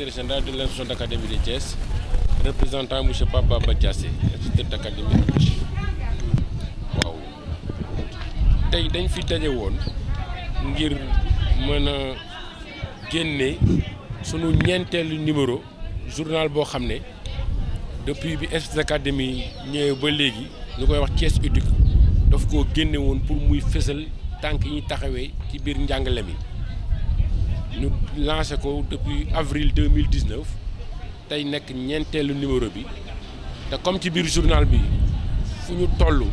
secrétaire général de l'institution d'académie de Thiès, représentant M. Papa Badiassé, instituteur d'académie. waaw tey dañ fi daje woon ngir mën a génne sunu ñeenteelu numéro journal boo xam ne depuis bi institut d'académie ñëwee ba léegi ñu koy wax Thiès Éduc daf koo génne woon pour muy fësal tànk yi ñu taxawee ci biir njàngale mi. ñu lancé ko depuis avril 2019 tey nekk ñeenteelu numéro bi te comme ci biir journal bi fu ñu toll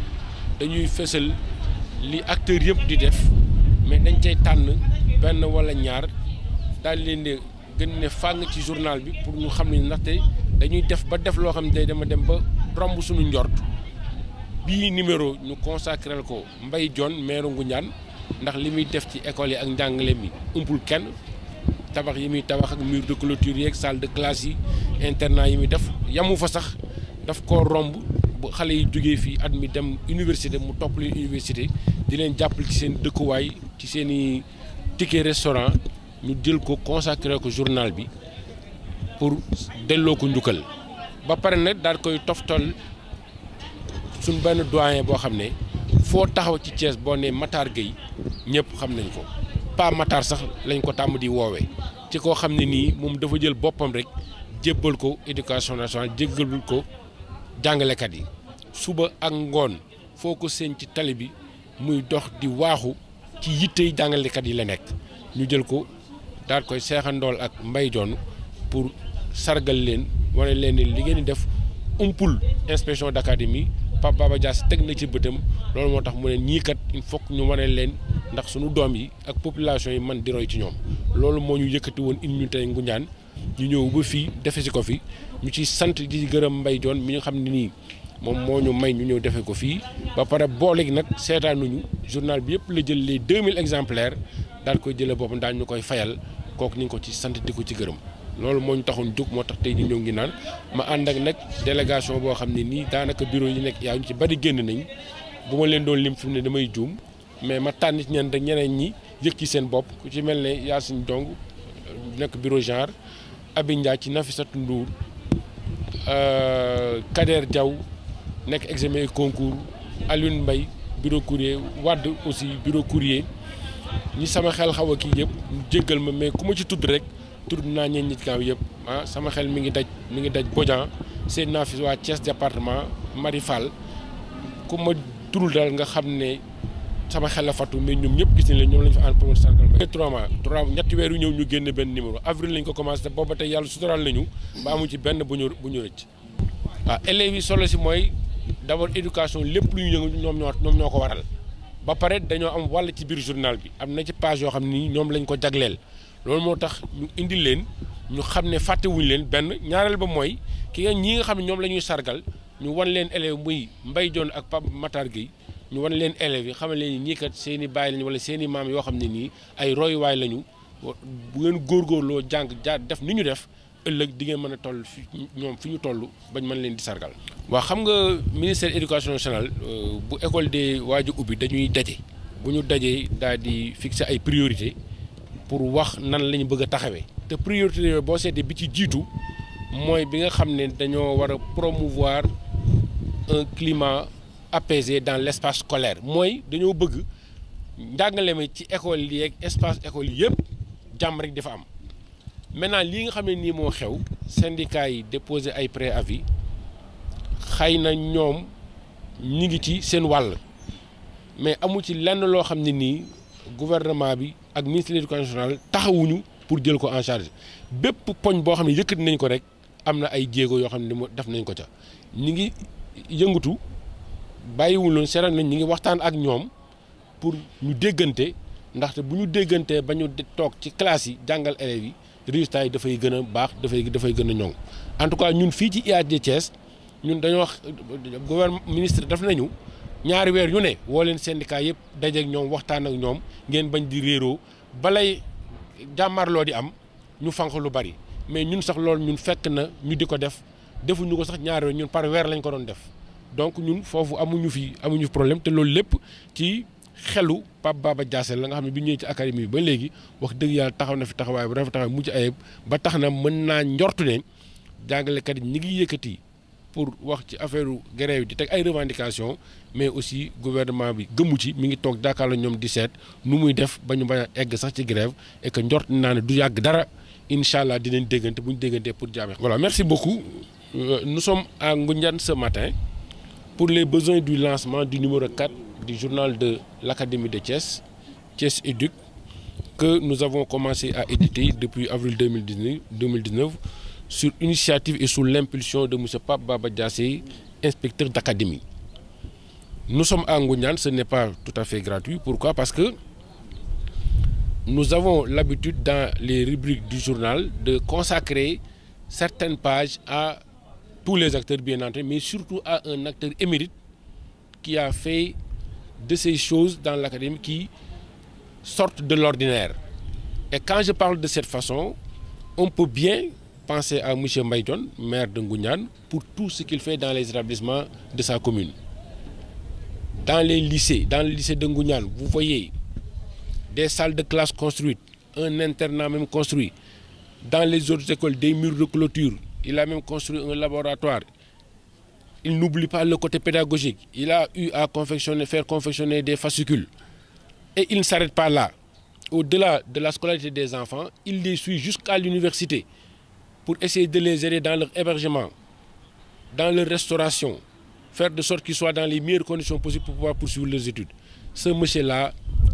dañuy fësal li acteurs yëpp di def mais dañ cay tànn benn wala ñaar daal leen di gën ne fàng ci journal bi pour ñu xam ne ndaxte dañuy def ba def loo xam ne day dama dem ba romb suñu njort bii numéro ñu consacré ko Mbaye Dione maire Ngoundiane ndax li muy def ci école yi ak njàngale mi umpul kenn tabax yi muy tabax ak mur de clôture yeeg salle de classe yi internat yi muy def yamu fa sax daf koo romb bu xale yi jógee fii at mi dem université mu topp leen université di leen jàppale ci seen dëkkuwaay ci seen i ticket restaurant ñu jël ko consacré ko journal bi pour delloo ko njukkal ba pare nag daal koy toftal suñ benn doyen boo xam ne foo taxaw ci Thiès boo nee Matar Gueye ñëpp xam nañ ko pas Matar sax lañ ko tàmm di woowee ci koo xam ne nii moom dafa jël boppam rek jébbal ko éducation nationale jéggalul ko jàngalekat yi suba ak ngoon foo ko seen ci tali bi muy dox di waaxu ci yittey jàngalekat yi la nekk ñu jël ko daal koy seexandool ak Mbaye Dione pour sargal leen wane leen ne li ngeen di def umpul inspection d'académie Pape Baba Diass teg na ci bëtam loolu moo tax mu ne ñii kat il faut que ñu wane leen ndax sunu doom yi ak population yi man di roy ci ñoom loolu moo ñu yëkkati woon indi ñu tey Ngoundiane ñu ñëw ba fii defe si ko fi ñu ci sant di gërëm Mbaye Dione mi nga xam ne nii moom moo ñu may ñu ñëw defe ko fii ba pare booleeg nag seetaanuñu journal bi yëpp la jël les 2000 exemplaires daal koy jëlee boppam daal ñu koy fayal kooku ñu ngi ko ci sant di ko ci gërëm loolu moo ñu taxoon jóg moo tax tey ñu ñëw ngi naan ma ànd ak nag délégation boo xam ne nii daanaka bureau yi nekk yaa ñu ci bari génn nañ bu ma leen doon lim fi mu ne damay juum mais ma tànn ci ñeneen ñi yëg ci seen bopp ku ci mel ne Yacine Dong nekk bureau genre Abi Ndiaye ci Nafissatou Ndour Kader Diaw nekk examen et concours Alioune Mbaye bureau courrier Wade aussi bureau courrier ñi sama xel xaw a kii yëpp jéggal ma mais ku ma ci tudd rek tudd naa ñeen ñi kaaw yëpp sama xel mi ngi daj Bodian seen naa fi waa Thiès département Mari Fall ku ma turul daal nga xam ne sama xel la fattu mais ñoom ñëpp gis nañ leen ñoom lañu fa ànd pour sargal ba 3 mois ñetti weer yu ñëw ñu génne benn numéro avril lañ ko commencé te booba tey yàlla sutural nañu ba amu ci benn bu ñu rëcc waaw élèves yi solo si mooy d'abord éducation lépp lu ñu yëngu ñoom ñoo ko waral ba pare dañoo am wàll ci biir journal bi am na ci page yoo xam ni ñoom lañ ko jagleel loolu moo tax ñu indi leen ñu xam ne fàttewuñu leen benn ñaareel ba mooy ñi nga xam ne ñoom la ñuy sargal ñu wan leen élèves muy Mbaye Dione ak Pape Matar Gueye ñu wan leen élèves yi xamal leen ñii kat seen i baay lañu wala seen i maam yoo xam ne nii ay royuwaay lañu bu ngeen góorgóorloo jàng def ni ñu def ëllëg di ngeen mën a toll fi ñoom fi ñu toll bañ mën leen di sargal. waaw xam nga ministère éducation nationale bu école de waaju ubbi dañuy daje bu ñu dajee daal di fixer ay priorité pour wax nan la ñu bëgg a taxawee te priorité yooyu boo seetee bi ci jiitu mooy bi nga xam ne dañoo war a promouvoir un climat apaisé dans l'espace scolaire mooy dañoo bëgg njàngale mi ci école yi ak espace école yi yëpp jàmm rek dafa am maintenant lii nga xam ne nii moo xew syndicat yi déposé ay préavis xëy na ñoom ñi ngi ci seen wàll mais amu ci lenn loo xam ne nii gouvernement bi ak ministre de l'éducation nationale taxawuñu pour jël ko en charge bépp poñ boo xam ne yëkkati nañ ko rek am na ay jéego yoo xam ne def nañ ko ca ñi ngi yëngatu bàyyiwul loon seetaan nañ ñi ngi waxtaan ak ñoom pour ñu déggante ndaxte bu ñu déggantee ba ñu toog ci classe yi jàngal élèves yi résultats yi dafay gën a baax dafay gën a ñoŋ en tout cas ñun fii ci IAD Thiès ñun dañoo wax gouvernement ministre def nañu ñaari weer yu ne woo leen syndicat yëpp dajeek ñoom waxtaan ak ñoom ngeen bañ di réeroo balay jàmmarloo di am ñu fanq lu bari mais ñun sax loolu ñun fekk na ñu di ko def defuñu ko sax ñaari weer ñun par weer lañ ko doon def donc ñun foofu amuñu problème te loolu lépp ci xelu Pape Baba Diassé la nga xam ne bi ñëwee ci académie bi ba léegi wax dëgg yàlla taxaw na fi taxawaay bu rafet taxawaay mucc ayib ba tax na mën naa njortu ne jàngalekat yi ñi ngi yëkkati pour wax ci affaire grève di teg ay revendications mais aussi gouvernement bi gëmu ci mi ngi toog jàkkaarloo ñoom di seet nu muy def ba ñu bañ a egg sax ci grève et que njort naa ne du yàgg dara incha allah dinañ déggante bu ñu déggantee pour jaame. Voilà, merci beaucoup. Nous sommes à Ngoundiane ce matin pour les besoins du lancement du numéro 4 du journal de l'Académie de Thiès, Thiès Éduc, que nous avons commencé à éditer depuis avril 2019 sur initiative et sous l'impulsion de M. Pape Baba Diassé, inspecteur d'académie. Nous sommes à Ngoundiane, ce n'est pas tout à fait gratuit. Pourquoi? Parce que nous avons l'habitude dans les rubriques du journal de consacrer certaines pages à tous les acteurs bien entendu, mais surtout à un acteur émérite qui a fait de ces choses dans l'académie qui sortent de l'ordinaire. Et quand je parle de cette façon, on peut bien penser à M. Mbaye, maire de Ngoundiane, pour tout ce qu'il fait dans les établissements de sa commune. Dans les lycées, dans le lycée de Ngoundiane, vous voyez des salles de classe construites, un internat même construit. Dans les autres écoles, des murs de clôture. Il a même construit un laboratoire. Il n'oublie pas le côté pédagogique. Il a eu à faire confectionner des fascicules. Et il ne s'arrête pas là. Au-delà de la scolarité des enfants, il les suit jusqu'à l'université pour essayer de les aider dans leur hébergement, dans leur restauration, faire de sorte qu'ils soient dans les meilleures conditions possibles pour pouvoir poursuivre leurs études. Ce monsieur-là,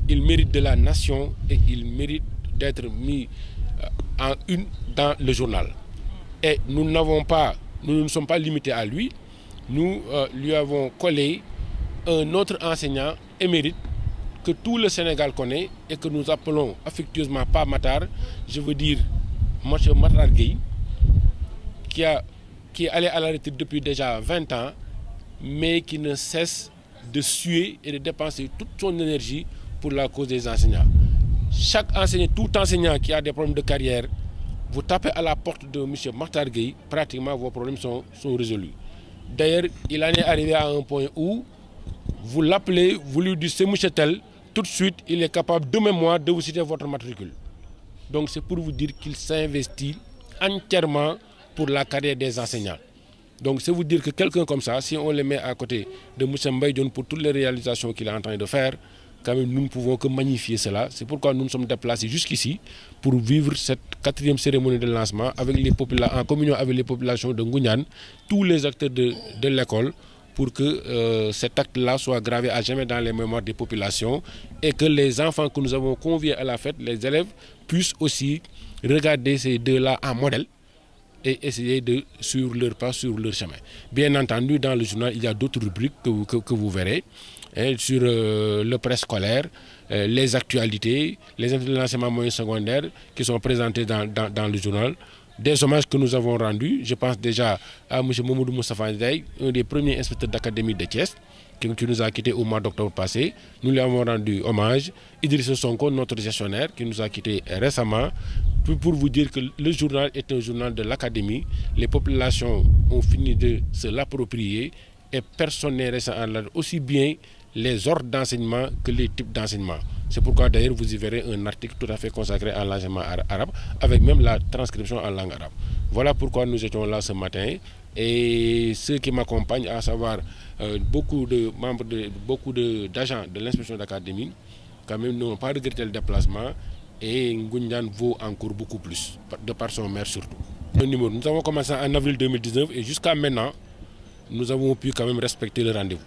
il mérite de la nation et il mérite d'être mis en une dans le journal. Et nous ne sommes pas limités à lui. Nous lui avons collé un autre enseignant émérite que tout le Sénégal connaît et que nous appelons affectueusement Pape Matar, je veux dire M. Matar Gueye, qui est allé à la retraite depuis déjà 20 ans, mais qui ne cesse de suer et de dépenser toute son énergie pour la cause des enseignants. Chaque enseignant, tout enseignant qui a des problèmes de carrière, vous tapez à la porte de M. Matar Gueye, pratiquement vos problèmes sont résolus. D'ailleurs, il en est arrivé à un point où vous l'appelez, vous lui dites c'est monsieur tel, tout de suite il est capable de mémoire de vous citer votre matricule. Donc c'est pour vous dire qu'il s'investit entièrement pour la carrière des enseignants. Donc c'est vous dire que quelqu'un comme ça, si on le met à côté de M. Mbaye pour toutes les réalisations qu'il est en train de faire, quand même nous ne pouvons que magnifier cela. C'est pourquoi nous nous sommes déplacés jusqu'ici pour vivre cette 4e cérémonie de lancement avec en communion avec les populations de Ngoundiane, tous les acteurs de l'école, pour que cet acte-là soit gravé à jamais dans les mémoires des populations et que les enfants que nous avons conviés à la fête, les élèves, puissent aussi regarder ces deux-là en modèle et essayer de suivre leur pas, sur leur chemin. Bien entendu, dans le journal, il y a d'autres rubriques que vous verrez, sur le préscolaire, les actualités, les instituts de l'enseignement moyen secondaire qui sont présentés dans le journal, des hommages que nous avons rendus. Je pense déjà à M. Mamoudou Moustapha Ndiaye, un des premiers inspecteurs d'académie de Thiès, qui nous a quittés au mois d'octobre passé. Nous lui avons rendu hommage. Idrissa Sonko, notre gestionnaire, qui nous a quittés récemment. Pour vous dire que le journal est un journal de l'académie. Les populations ont fini de se l'approprier et personne n'est resté en l'air, aussi bien les ordres d'enseignement que les types d'enseignement. C'est pourquoi d'ailleurs vous y verrez un article tout à fait consacré à l'enseignement arabe, avec même la transcription en langue arabe. Voilà pourquoi nous étions là ce matin. Et ceux qui m'accompagnent, à savoir beaucoup de membres, beaucoup d'agents de l'inspection d'académie, quand même n'ont pas regretté le déplacement. Et Ngoundiane vaut encore beaucoup plus, de par son maire surtout. Nous avons commencé en avril 2019 et jusqu'à maintenant, nous avons pu quand même respecter le rendez-vous.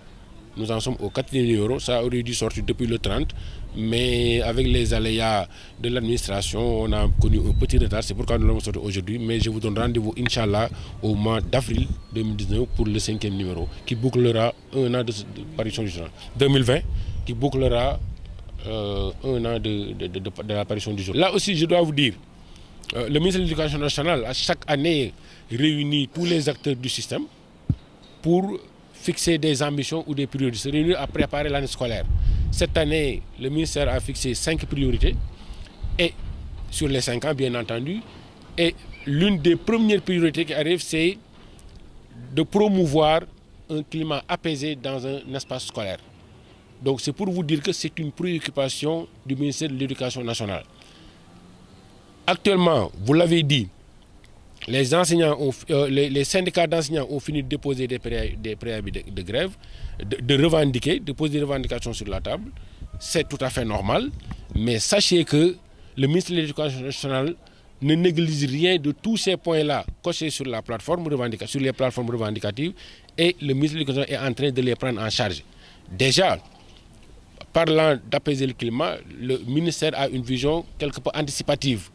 Nous en sommes au 4e numéro, ça aurait dû sortir depuis le 30, mais avec les aléas de l'administration, on a connu un petit retard, c'est pourquoi nous l'avons sorti aujourd'hui, mais je vous donne rendez-vous, Inch'Allah, au mois d'avril 2019 pour le 5e numéro, qui bouclera un an de parution du journal. 2020, qui bouclera un an de l'apparition du journal. Là aussi, je dois vous dire, le ministère de l'Éducation nationale, à chaque année, réunit tous les acteurs du système pour fixer des ambitions ou des priorités, se réunir à préparer l'année scolaire. Cette année, le ministère a fixé 5 priorités, et sur les 5 ans, bien entendu. Et l'une des premières priorités qui arrive, c'est de promouvoir un climat apaisé dans un espace scolaire. Donc c'est pour vous dire que c'est une préoccupation du ministère de l'Éducation nationale. Actuellement, vous l'avez dit, les enseignants les syndicats d'enseignants ont fini de déposer des préavis de grève, de revendiquer, de poser des revendications sur la table. C'est tout à fait normal, mais sachez que le ministre de l'Éducation nationale ne néglige rien de tous ces points-là cochés sur la plateforme revendicative, sur les plateformes revendicatives, et le ministre de l'Éducation est en train de les prendre en charge. Déjà, parlant d'apaiser le climat, le ministère a une vision quelque peu anticipative.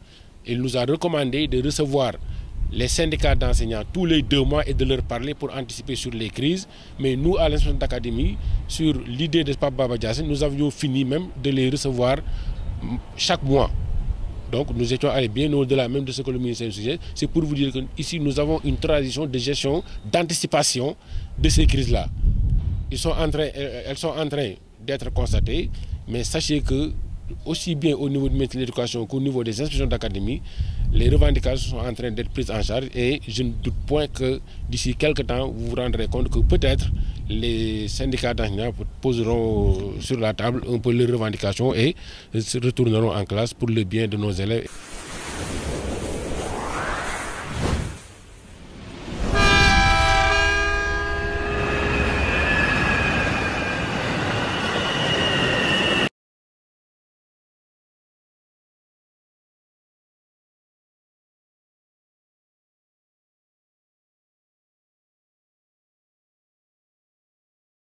Il nous a recommandé de recevoir les syndicats d'enseignants tous les 2 mois et de leur parler pour anticiper sur les crises. Mais nous, à l'inspection d'académie, sur l'idée de Pape Baba Diassé, nous avions fini même de les recevoir chaque mois. Donc nous étions allés bien au-delà même de ce que le ministère nous suggère. C'est pour vous dire qu'ici, nous avons une tradition de gestion, d'anticipation de ces crises-là. Elles sont en train d'être constatées, mais sachez que aussi bien au niveau du ministère de l'Éducation qu'au niveau des inspections d'académie, les revendications sont en train d'être prises en charge, et je ne doute point que d'ici quelques temps, vous vous rendrez compte que peut-être les syndicats d'enseignants poseront sur la table un peu leurs revendications et se retourneront en classe pour le bien de nos élèves.